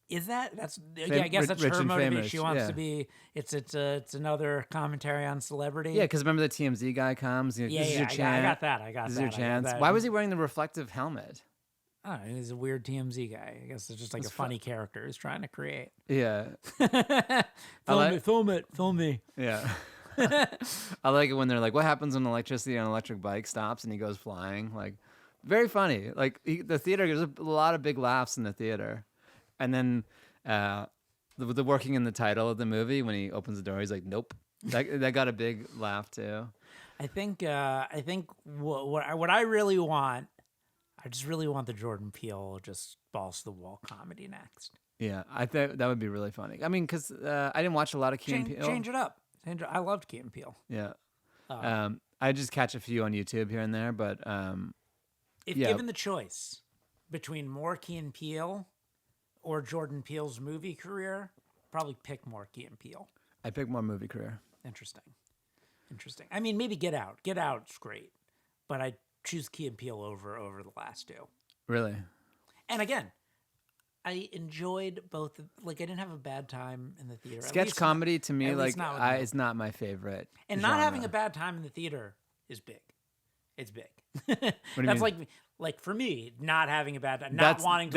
S1: Is that's I guess that's her motivation.
S2: Famous.
S1: She wants to be. It's another commentary on celebrity.
S2: Yeah, because remember the TMZ guy comes. This is your chance.
S1: I got that.
S2: This is your chance. Why was he wearing the reflective helmet?
S1: I don't know. He's a weird TMZ guy. I guess it's just like a funny character he's trying to create.
S2: Yeah.
S1: Film me.
S2: Yeah. I like it when they're like, "What happens when electricity on an electric bike stops and he goes flying?" Like, very funny. Like the theater, there's a lot of big laughs in the theater, and then the working in the title of the movie when he opens the door, he's like, "Nope." That got a big laugh too.
S1: I think what I really want, I just really want the Jordan Peele just balls to the wall comedy next.
S2: Yeah, I think that would be really funny. I mean, because I didn't watch a lot of Key and Peele.
S1: Change it up. I loved Key and Peele.
S2: Yeah. I just catch a few on YouTube here and there, but
S1: if given the choice between more Key and Peele or Jordan Peele's movie career, probably pick more Key and Peele.
S2: I pick more movie career.
S1: Interesting. I mean, maybe Get Out. Get Out's great, but I choose Key and Peele over the last two.
S2: Really?
S1: And again, I enjoyed both. Like, I didn't have a bad time in the theater.
S2: Sketch comedy to me, like, it's not my favorite.
S1: And
S2: genre.
S1: not having a bad time in the theater is big. It's big.
S2: What do you
S1: That's
S2: mean?
S1: like for me, not having a bad time, wanting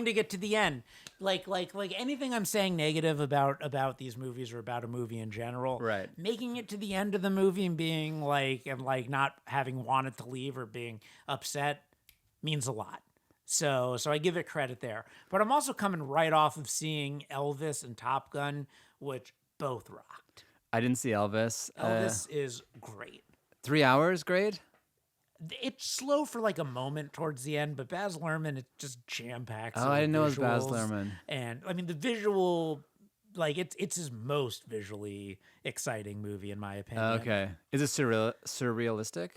S1: to get to the end. Like anything I'm saying negative about these movies or about a movie in general.
S2: Right.
S1: Making it to the end of the movie and being like not having wanted to leave or being upset means a lot. So I give it credit there. But I'm also coming right off of seeing Elvis and Top Gun, which both rocked.
S2: I didn't see Elvis.
S1: Elvis is great.
S2: 3 hours, great.
S1: It's slow for like a moment towards the end, but Baz Luhrmann, it just jam packs.
S2: Oh, I didn't know it was Baz Luhrmann.
S1: And I mean, the visual, like it's his most visually exciting movie in my opinion.
S2: Okay, is it surrealistic?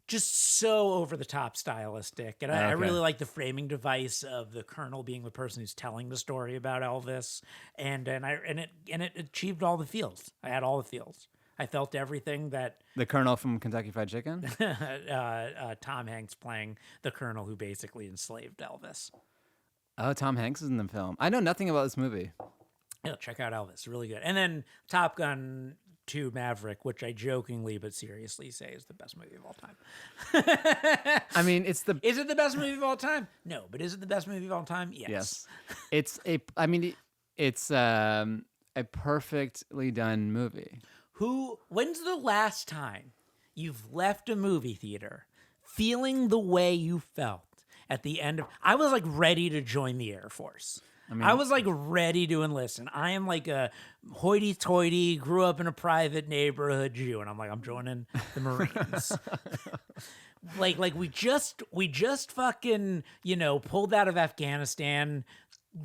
S1: Just so over the top stylistic, and I really like the framing device of the Colonel being the person who's telling the story about Elvis, and it achieved all the feels. I had all the feels. I felt everything that
S2: the Colonel from Kentucky Fried Chicken.
S1: Tom Hanks playing the Colonel who basically enslaved Elvis.
S2: Oh, Tom Hanks is in the film. I know nothing about this movie.
S1: Yeah, check out Elvis, really good. And then Top Gun 2 Maverick, which I jokingly but seriously say is the best movie of all time.
S2: I mean,
S1: is it the best movie of all time? No, but is it the best movie of all time? Yes.
S2: It's a perfectly done movie.
S1: When's the last time you've left a movie theater feeling the way you felt at the end of... I was like ready to join the Air Force. I was like ready to enlist. And I am like a hoity-toity, grew up in a private neighborhood Jew. And I'm like, I'm joining the Marines. like we just fucking, pulled out of Afghanistan,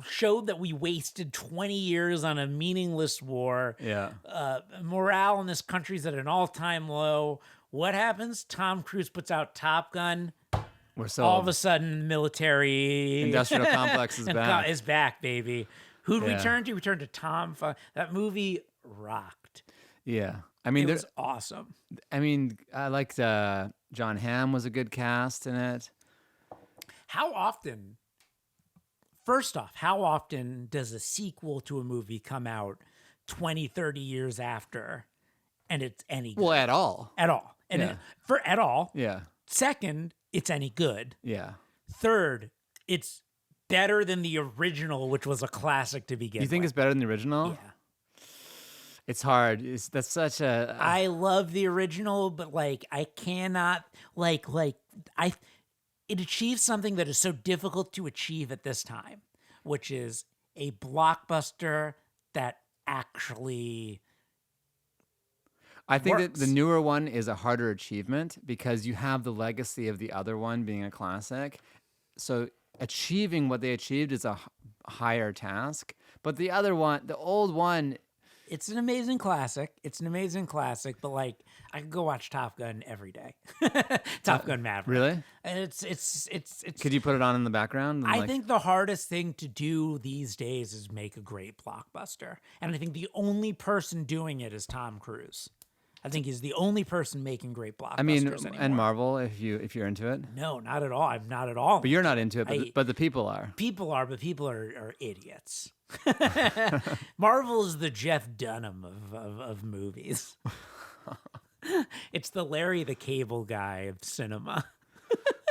S1: showed that we wasted 20 years on a meaningless war.
S2: Yeah.
S1: Morale in this country is at an all-time low. What happens? Tom Cruise puts out Top Gun.
S2: We're sold.
S1: All of a sudden, military
S2: industrial complex is back.
S1: Is back, baby. Who'd we turn to? We turned to Tom. That movie rocked.
S2: Yeah. I mean,
S1: it was awesome.
S2: I mean, I liked John Hamm was a good cast in it.
S1: First off, how often does a sequel to a movie come out 20, 30 years after and it's any good?
S2: Well, at all.
S1: At all. And at all.
S2: Yeah.
S1: Second, it's any good.
S2: Yeah.
S1: Third, it's better than the original, which was a classic to begin with.
S2: You think it's better than the original?
S1: Yeah.
S2: It's hard. That's such a...
S1: I love the original, but I cannot... It achieves something that is so difficult to achieve at this time, which is a blockbuster that actually
S2: I think
S1: works.
S2: that the newer one is a harder achievement because you have the legacy of the other one being a classic. So achieving what they achieved is a higher task. But the other one, the old one...
S1: It's an amazing classic. But I could go watch Top Gun every day. Top Gun Maverick.
S2: Really?
S1: And it's.
S2: Could you put it on in the background?
S1: I think the hardest thing to do these days is make a great blockbuster, and I think the only person doing it is Tom Cruise. I think he's the only person making great blockbusters anymore.
S2: And Marvel, if you're into it.
S1: No, not at all. I'm not at all.
S2: But you're not into it. But the people are.
S1: People are idiots. Marvel is the Jeff Dunham of movies. It's the Larry the Cable Guy of cinema.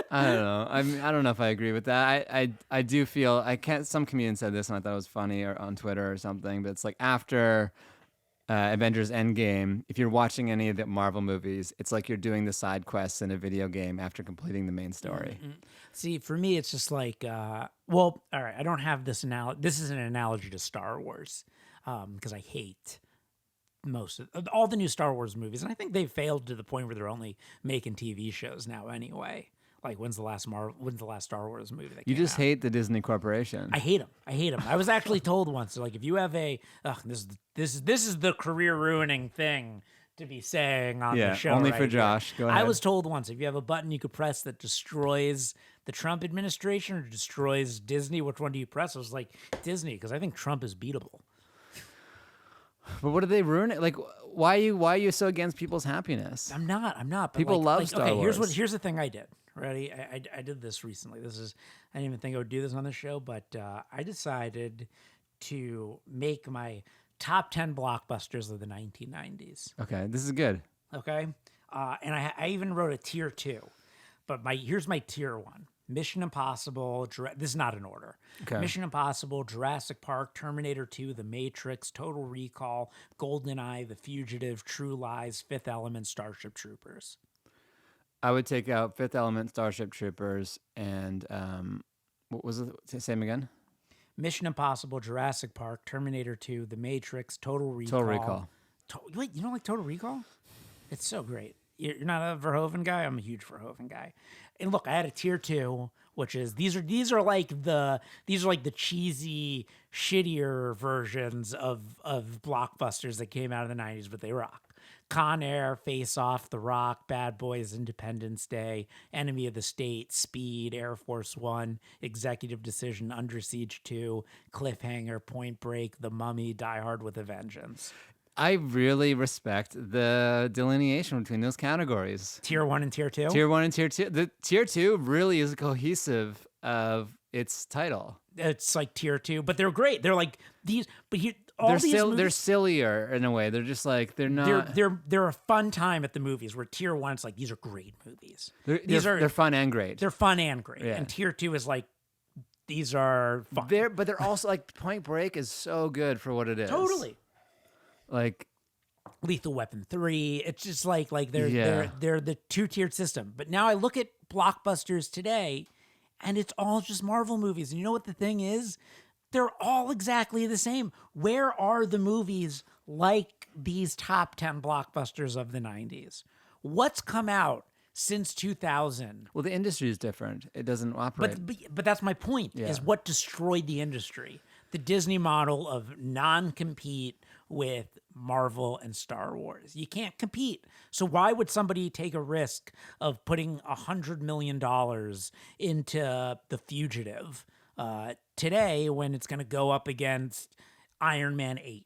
S2: I don't know. I don't know if I agree with that. I do feel some comedian said this and I thought it was funny or on Twitter or something. But it's like after Avengers Endgame, if you're watching any of the Marvel movies, it's like you're doing the side quests in a video game after completing the main story.
S1: See, for me, it's just like, well, all right, I don't have this analogy. This is an analogy to Star Wars because I hate most of all the new Star Wars movies, and I think they've failed to the point where they're only making TV shows now anyway. Like, when's the last Star Wars movie that
S2: You
S1: came
S2: just
S1: out?
S2: hate the Disney Corporation.
S1: I hate them. I hate them. I was actually told once, like, if you have this is the career ruining thing to be saying on the show.
S2: Only
S1: right
S2: for
S1: here.
S2: Josh. Go ahead.
S1: I was told once, if you have a button you could press that destroys the Trump administration or destroys Disney, which one do you press? I was like, Disney, because I think Trump is beatable.
S2: But what are they ruining? Like, why are you so against people's happiness?
S1: I'm not. But
S2: People love Star
S1: okay,
S2: Wars.
S1: Here's the thing I did. Ready? I did this recently. I didn't even think I would do this on the show, but I decided to make my top 10 blockbusters of the 1990s.
S2: Okay, this is good.
S1: Okay, and I even wrote a tier 2, but here's my tier 1: Mission Impossible. This is not in order.
S2: Okay.
S1: Mission Impossible, Jurassic Park, Terminator 2, The Matrix, Total Recall, GoldenEye, The Fugitive, True Lies, Fifth Element, Starship Troopers.
S2: I would take out Fifth Element, Starship Troopers, and what was it? Say them again.
S1: Mission Impossible, Jurassic Park, Terminator 2, The Matrix, Total Recall.
S2: Total Recall.
S1: Wait, you don't like Total Recall? It's so great. You're not a Verhoeven guy? I'm a huge Verhoeven guy. And look, I had a tier 2, which is these are like the cheesy, shittier versions of blockbusters that came out of the 90s, but they rock. Con Air, Face Off, The Rock, Bad Boys, Independence Day, Enemy of the State, Speed, Air Force One, Executive Decision, Under Siege 2, Cliffhanger, Point Break, The Mummy, Die Hard with a Vengeance.
S2: I really respect the delineation between those categories.
S1: Tier 1 and Tier 2?
S2: Tier 1 and Tier 2. The Tier 2 really is cohesive of its title.
S1: It's like Tier 2, but they're great. They're like these, but
S2: They're sillier in a way. They're just like, they're not.
S1: They're a fun time at the movies, where Tier 1's like, these are great movies.
S2: They're fun and great.
S1: They're fun and great.
S2: Yeah.
S1: And Tier 2 is like, these are fun.
S2: But they're also like, Point Break is so good for what it is.
S1: Totally.
S2: Like
S1: Lethal Weapon 3. It's just like they're the two-tiered system. But now I look at blockbusters today, and it's all just Marvel movies. And you know what the thing is? They're all exactly the same. Where are the movies like these top 10 blockbusters of the 90s? What's come out since 2000?
S2: Well, the industry is different. It doesn't operate.
S1: But that's my point, is what destroyed the industry. The Disney model of non-compete with Marvel and Star Wars. You can't compete. So why would somebody take a risk of putting $100 million into The Fugitive today when it's going to go up against Iron Man 8?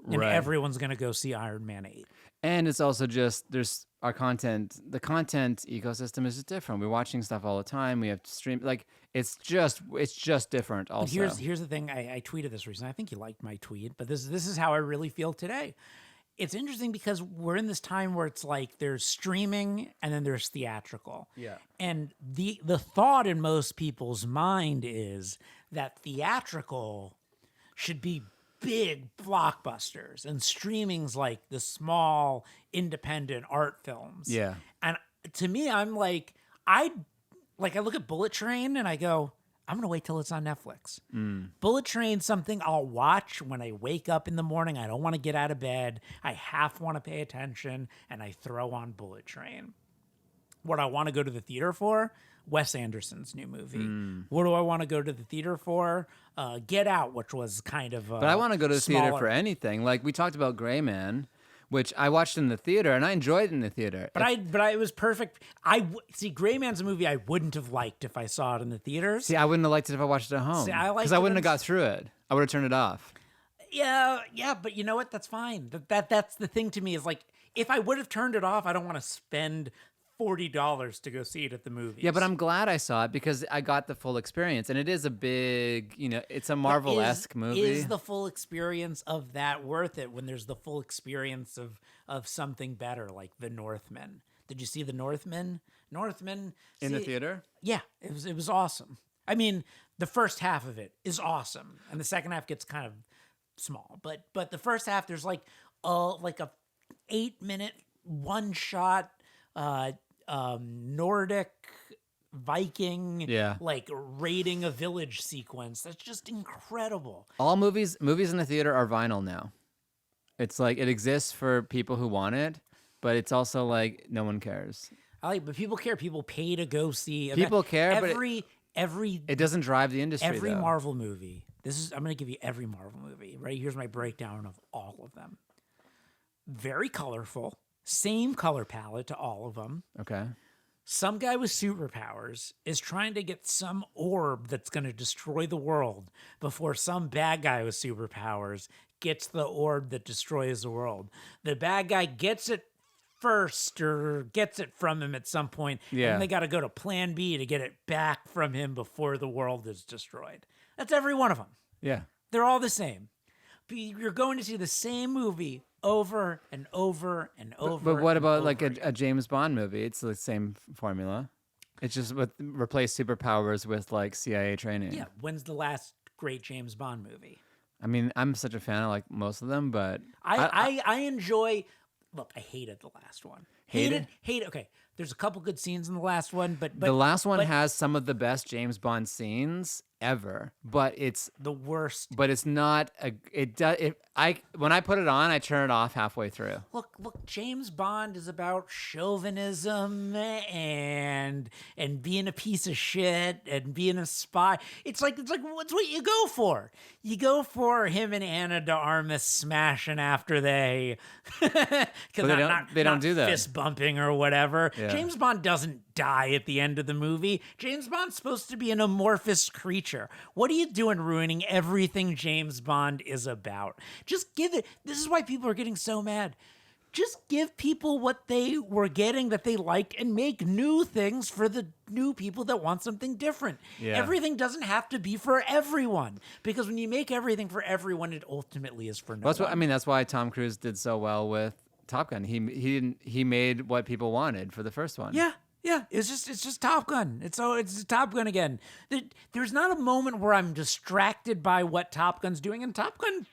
S1: And everyone's going to go see Iron Man 8.
S2: And it's also just, the content ecosystem is just different. We're watching stuff all the time. We have to stream, like, it's just different also.
S1: But here's the thing. I tweeted this recently. I think you liked my tweet, but this is how I really feel today. It's interesting because we're in this time where it's like there's streaming and then there's theatrical.
S2: Yeah.
S1: And the thought in most people's mind is that theatrical should be big blockbusters and streaming's like the small independent art films.
S2: Yeah.
S1: And to me, I'm like, I look at Bullet Train and I go, I'm going to wait till it's on Netflix. Bullet Train's something I'll watch when I wake up in the morning. I don't want to get out of bed. I half want to pay attention, and I throw on Bullet Train. What I want to go to the theater for? Wes Anderson's new movie. What do I want to go to the theater for? Get Out, which was kind of
S2: But I want to go to the theater for anything. Like, we talked about Gray Man, which I watched in the theater, and I enjoyed it in the theater.
S1: But it was perfect. See, Gray Man's a movie I wouldn't have liked if I saw it in the theaters.
S2: See, I wouldn't have liked it if I watched it at home.
S1: See, I liked
S2: because I
S1: it
S2: wouldn't have got through it. I would have turned it off.
S1: Yeah, but you know what? That's fine. That's the thing to me, is like, if I would have turned it off, I don't want to spend $40 to go see it at the movies.
S2: Yeah, but I'm glad I saw it because I got the full experience, and it is a big, it's a Marvel-esque movie.
S1: Is the full experience of that worth it when there's the full experience of something better, like The Northman? Did you see The Northman?
S2: In the theater?
S1: Yeah, it was awesome. I mean, the first half of it is awesome, and the second half gets kind of small, but the first half there's like a 8-minute one shot Nordic Viking
S2: Yeah.
S1: like raiding a village sequence that's just incredible.
S2: All movies in the theater are vinyl now. It's like it exists for people who want it, but it's also like no one cares.
S1: But people care. People pay to go see.
S2: People care, but
S1: every
S2: it doesn't drive the industry.
S1: every
S2: though.
S1: Marvel movie. I'm going to give you every Marvel movie. Right, here's my breakdown of all of them. Very colorful, same color palette to all of them.
S2: Okay.
S1: Some guy with superpowers is trying to get some orb that's going to destroy the world before some bad guy with superpowers gets the orb that destroys the world. The bad guy gets it first or gets it from him at some point,
S2: Yeah.
S1: and they got to go to plan B to get it back from him before the world is destroyed. That's every one of them.
S2: Yeah.
S1: They're all the same. But you're going to see the same movie over and over and over.
S2: But what
S1: and
S2: about
S1: over
S2: like
S1: again.
S2: a James Bond movie? It's the same formula. It's just replace superpowers with like CIA training.
S1: Yeah, when's the last great James Bond movie?
S2: I mean, I'm such a fan of like most of them, but
S1: I enjoy. Look, I hated the last one.
S2: Hated?
S1: Okay, there's a couple good scenes in the last one, but
S2: the last one
S1: but
S2: has some of the best James Bond scenes ever. But it's
S1: the worst.
S2: but it's not a. It does. When I put it on, I turn it off halfway through.
S1: Look, James Bond is about chauvinism and being a piece of shit and being a spy. It's like what's what you go for. You go for him and Anna de Armas smashing after they
S2: they don't do that.
S1: Fist bumping or whatever.
S2: Yeah.
S1: James Bond doesn't die at the end of the movie. James Bond's supposed to be an amorphous creature. What are you doing ruining everything James Bond is about? Just give it. This is why people are getting so mad. Just give people what they were getting that they liked and make new things for the new people that want something different.
S2: Yeah.
S1: Everything doesn't have to be for everyone, because when you make everything for everyone, it ultimately is for no one.
S2: That's why Tom Cruise did so well with Top Gun. He made what people wanted for the first one.
S1: Yeah. It's just Top Gun. It's Top Gun again. There's not a moment where I'm distracted by what Top Gun's doing, and Top Gun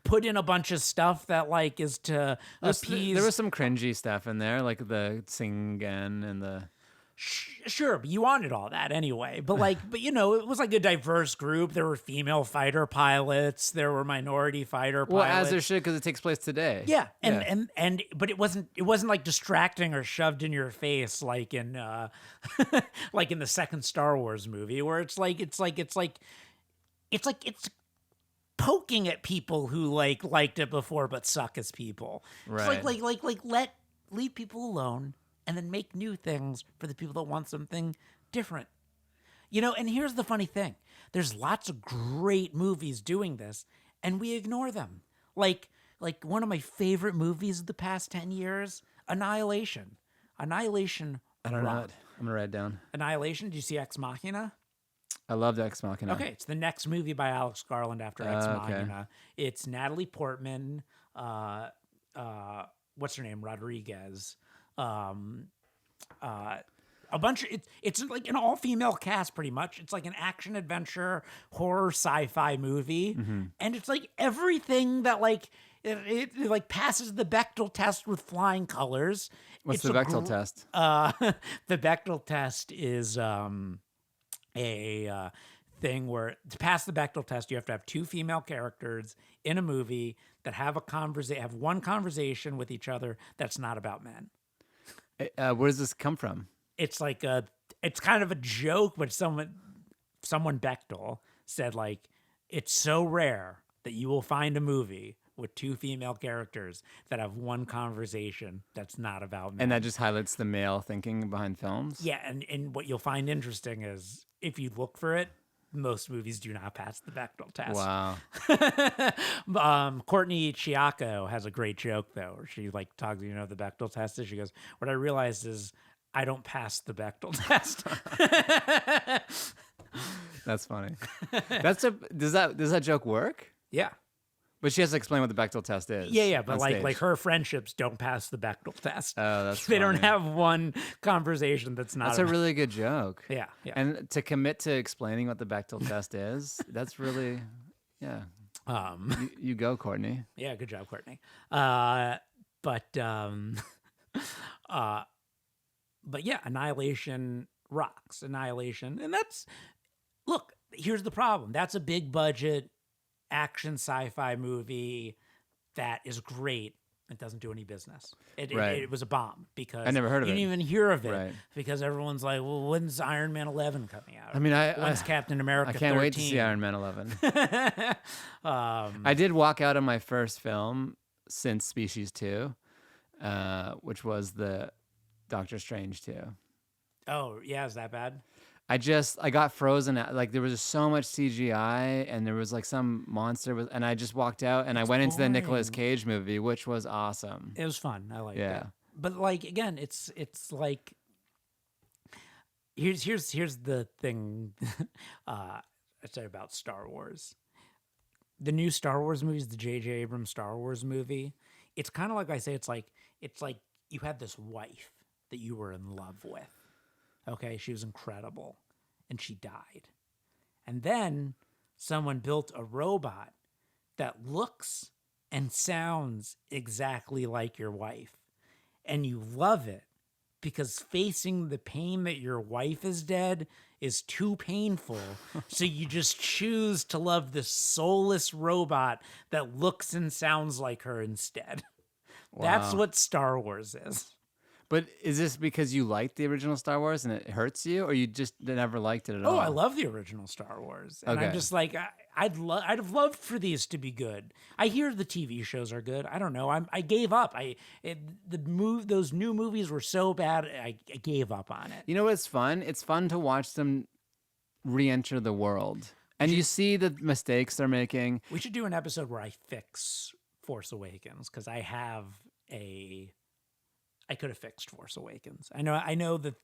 S1: put in a bunch of stuff that like is to appease.
S2: There was some cringy stuff in there, like the sing again and the.
S1: Sure, but you wanted all that anyway. But it was like a diverse group. There were female fighter pilots. There were minority fighter pilots.
S2: Well, as there should, because it takes place today.
S1: Yeah, but it wasn't like distracting or shoved in your face like in like in the second Star Wars movie, where it's poking at people who liked it before but suck as people.
S2: Right.
S1: It's leave people alone and then make new things for the people that want something different. And here's the funny thing. There's lots of great movies doing this, and we ignore them. Like one of my favorite movies of the past 10 years, Annihilation. Annihilation.
S2: I don't know.
S1: rocked.
S2: I'm gonna write it down.
S1: Annihilation. Did you see Ex Machina?
S2: I loved Ex Machina.
S1: Okay, it's the next movie by Alex Garland after Ex
S2: Okay.
S1: Machina. It's Natalie Portman. What's her name? Rodriguez. A bunch of it's like an all-female cast pretty much. It's like an action adventure horror sci-fi movie, and it's like everything that it like passes the Bechdel test with flying colors.
S2: What's
S1: It's
S2: the
S1: a
S2: Bechdel test?
S1: The Bechdel test is a thing where to pass the Bechdel test, you have to have two female characters in a movie that have have one conversation with each other that's not about men.
S2: Where does this come from?
S1: It's like it's kind of a joke, but someone Bechdel said it's so rare that you will find a movie with two female characters that have one conversation that's not about men.
S2: And that just highlights the male thinking behind films.
S1: Yeah, and what you'll find interesting is if you look for it, most movies do not pass the Bechdel test.
S2: Wow.
S1: Courtney Chiacco has a great joke though, where she talks, the Bechdel test is. She goes, "What I realized is I don't pass the Bechdel test."
S2: That's funny. Does that joke work?
S1: Yeah.
S2: But she has to explain what the Bechdel test is.
S1: Yeah, but
S2: on
S1: like
S2: stage.
S1: her friendships don't pass the Bechdel test.
S2: Oh, that's
S1: they don't
S2: funny.
S1: have one conversation that's not.
S2: That's a really good joke.
S1: Yeah.
S2: And to commit to explaining what the Bechdel test is, that's really, yeah. You go, Courtney.
S1: Yeah, good job, Courtney. But uh, but yeah, Annihilation rocks. Annihilation, and that's look. Here's the problem. That's a big budget action sci-fi movie that is great. It doesn't do any business. It was a bomb because
S2: I never heard of
S1: you
S2: it.
S1: didn't even hear of it
S2: Right.
S1: because everyone's like, well, when's Iron Man 11 coming out?
S2: I mean,
S1: when's Captain America?
S2: I can't
S1: 13?
S2: wait to see Iron Man 11. I did walk out of my first film since Species 2, which was the Doctor Strange 2.
S1: Oh yeah, is that bad?
S2: I got frozen at, like, there was just so much CGI and there was like some monster and I just walked out and I went into the Nicolas Cage movie, which was awesome.
S1: It was fun. I liked it.
S2: Yeah.
S1: But like again, it's like here's the thing I say about Star Wars. The new Star Wars movies, the J.J. Abrams Star Wars movie, it's kind of like I say, it's like you had this wife that you were in love with. Okay, she was incredible, and she died. And then someone built a robot that looks and sounds exactly like your wife. And you love it because facing the pain that your wife is dead is too painful. So you just choose to love this soulless robot that looks and sounds like her instead. Wow. That's what Star Wars is.
S2: But is this because you liked the original Star Wars and it hurts you, or you just never liked it at all?
S1: Oh, I love the original Star Wars, and I'm just like, I'd have loved for these to be good. I hear the TV shows are good. I don't know. I gave up. Those new movies were so bad. I gave up on it.
S2: You know what's fun? It's fun to watch them re-enter the world, and you see the mistakes they're making.
S1: We should do an episode where I fix Force Awakens because I could have fixed Force Awakens. I know that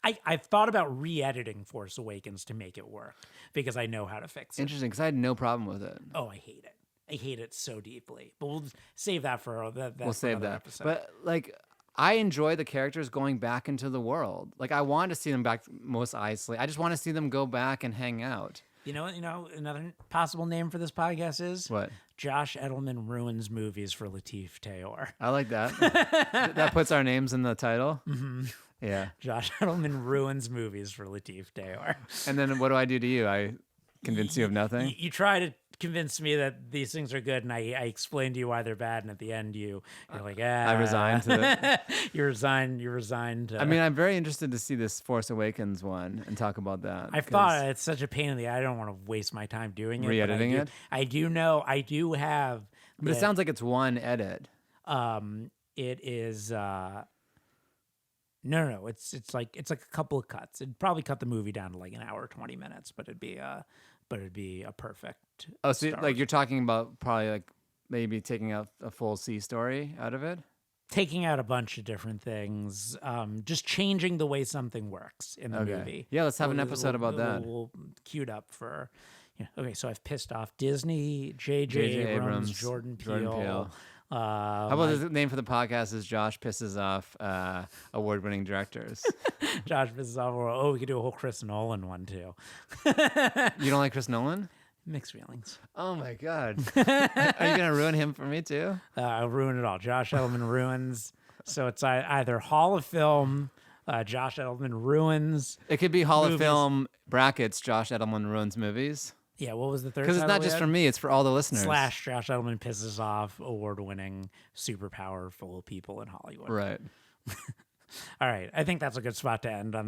S1: I've thought about re-editing Force Awakens to make it work because I know how to fix it.
S2: Interesting, because I had no problem with it.
S1: Oh, I hate it. I hate it so deeply. But we'll save that for that.
S2: We'll save that.
S1: Episode.
S2: But like, I enjoy the characters going back into the world. Like, I want to see them back most isolated. I just want to see them go back and hang out.
S1: You know, another possible name for this podcast is
S2: what?
S1: Josh Edelman ruins movies for Latif Tayour.
S2: I like that. That puts our names in the title. Mm-hmm. Yeah.
S1: Josh Edelman ruins movies for Latif Tayour.
S2: And then what do I do to you? I convince you of nothing?
S1: You try to convince me that these things are good, and I explain to you why they're bad, and at the end you're like,
S2: I resigned to it.
S1: You resigned to
S2: I mean, I'm very interested to see this Force Awakens one and talk about that.
S1: I thought it's such a pain in the eye. I don't want to waste my time doing it.
S2: Re-editing it?
S1: I do have.
S2: But it sounds like it's one edit.
S1: It is. No. It's like a couple of cuts. It'd probably cut the movie down to like an hour, 20 minutes, but it'd be a perfect.
S2: Oh, so like you're talking about probably like maybe taking out a full C story out of it?
S1: Taking out a bunch of different things, just changing the way something works in the movie.
S2: Yeah, let's have an episode about that.
S1: We'll queued up for. Okay, so I've pissed off Disney, J.J. Abrams, Jordan Peele.
S2: How about the name for the podcast is Josh Pisses Off Award-Winning Directors.
S1: Josh Pisses Off. Oh, we could do a whole Chris Nolan one too.
S2: You don't like Chris Nolan?
S1: Mixed feelings.
S2: Oh my God. Are you gonna ruin him for me too?
S1: I'll ruin it all. Josh Edelman ruins. So it's either Hall of Film, Josh Edelman ruins.
S2: It could be Hall of Film brackets Josh Edelman ruins movies.
S1: Yeah, what was the third?
S2: Because it's not just for me; it's for all the listeners.
S1: / Josh Edelman pisses off award-winning, super powerful people in Hollywood.
S2: Right.
S1: All right, I think that's a good spot to end on.